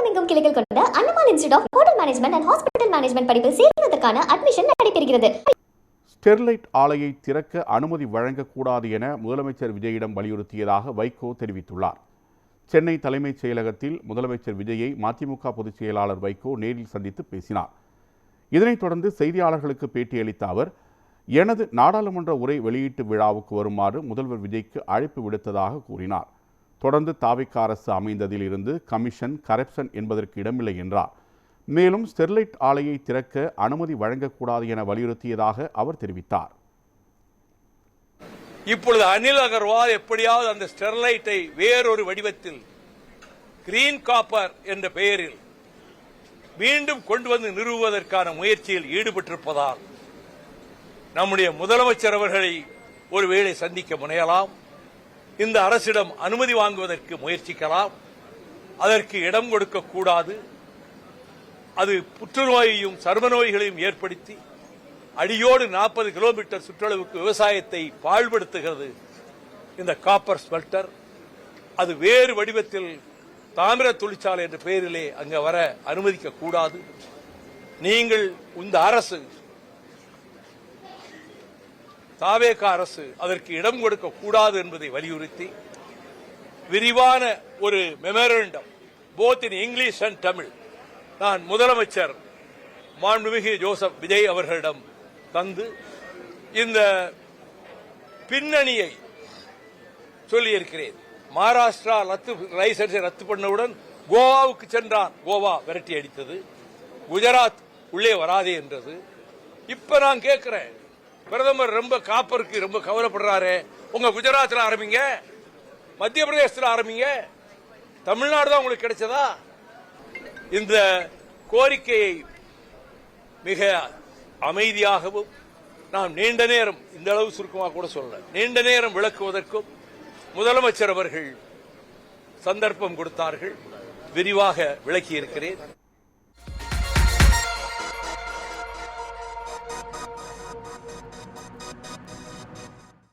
தமிழகமெங்கும் கிளைகள் கொண்ட Annamal institute of hotel management and hospital management படிப்பில் சேர்வதற்கான அட்மிஷன் நடைபெறுகிறது. ஸ்டெர்லைட் ஆலையை திறக்க அனுமதி வழங்கக்கூடாது என முதலமைச்சர் விஜயிடம் வலியுறுத்தியதாக வைகோ தெரிவித்துள்ளார். சென்னை தலைமைச் செயலகத்தில் முதலமைச்சர் விஜயை மதிமுக பொதுச் செயலாளர் வைகோ நேரில் சந்தித்து பேசினார். இதனைத் தொடர்ந்து செய்தியாளர்களுக்கு பேட்டியளித்த அவர், எனது நாடாளுமன்ற உரை வெளியீட்டு விழாவுக்கு வருமாறு முதல்வர் விஜய்க்கு அழைப்பு விடுத்ததாக கூறினார். தொடர்ந்து தாவேகா அரசு அமைந்ததில் இருந்து கமிஷன், கரப்ஷன் என்பதற்கு இடமில்லை என்றார். மேலும் ஸ்டெர்லைட் ஆலையை திறக்க அனுமதி வழங்கக்கூடாது என வலியுறுத்தியதாக அவர் தெரிவித்தார். இப்பொழுது அனில் அகர்வால் எப்படியாவது அந்த ஸ்டெர்லைட்டை வேறொரு வடிவத்தில் கிரீன் காப்பர் என்ற பெயரில் மீண்டும் கொண்டு வந்து நிறுவுவதற்கான முயற்சியில் ஈடுபட்டிருப்பதால் நம்முடைய முதலமைச்சர் அவர்களை ஒருவேளை சந்திக்க முனையலாம். இந்த அரசிடம் அனுமதி வாங்குவதற்கு முயற்சிக்கலாம். அதற்கு இடம் கொடுக்கக்கூடாது. அது புற்றுநோயையும் சர்ம நோய்களையும் ஏற்படுத்தி அடியோடு 40 கிலோமீட்டர் சுற்றளவுக்கு விவசாயத்தை பாழ்படுத்துகிறது இந்த காப்பர் ஸ்மெல்டர். அது வேறு வடிவத்தில் தாமிர தொழிற்சாலை என்ற பெயரிலே அங்க வர அனுமதிக்க கூடாது. நீங்கள் இந்த அரசு, தாவேகா அரசு அதற்கு இடம் கொடுக்க கூடாது என்பதை வலியுறுத்தி விரிவான ஒரு memorandum both in English and Tamil நான் முதலமைச்சர் மாண்புமிகு ஜோசப் விஜய் அவர்களிடம் தந்து இந்த பின்னணியை சொல்லியிருக்கிறேன். மகாராஷ்டிரா லைசன்ஸை ரத்து பண்ணவுடன் கோவாவுக்கு சென்றான். கோவா விரட்டி அடித்தது. குஜராத் உள்ளே வராதே என்றது. இப்ப நான் கேட்கிறேன், பிரதமர் ரொம்ப காப்பருக்கு ரொம்ப கவலைப்படுறாரு. உங்க குஜராத்தில் ஆரம்பிங்க, மத்திய பிரதேசத்தில் ஆரம்பிங்க, தமிழ்நாடு தான் உங்களுக்கு கிடைச்சதா? இந்த கோரிக்கையை மிக அமைதியாகவும் நாம் நீண்ட நேரம், இந்த அளவு சுருக்கமாக கூட சொல்ல, நீண்ட நேரம் விளக்குவதற்கும் முதலமைச்சர் அவர்கள் சந்தர்ப்பம் கொடுத்தார்கள். விரிவாக விளக்கியிருக்கிறேன்.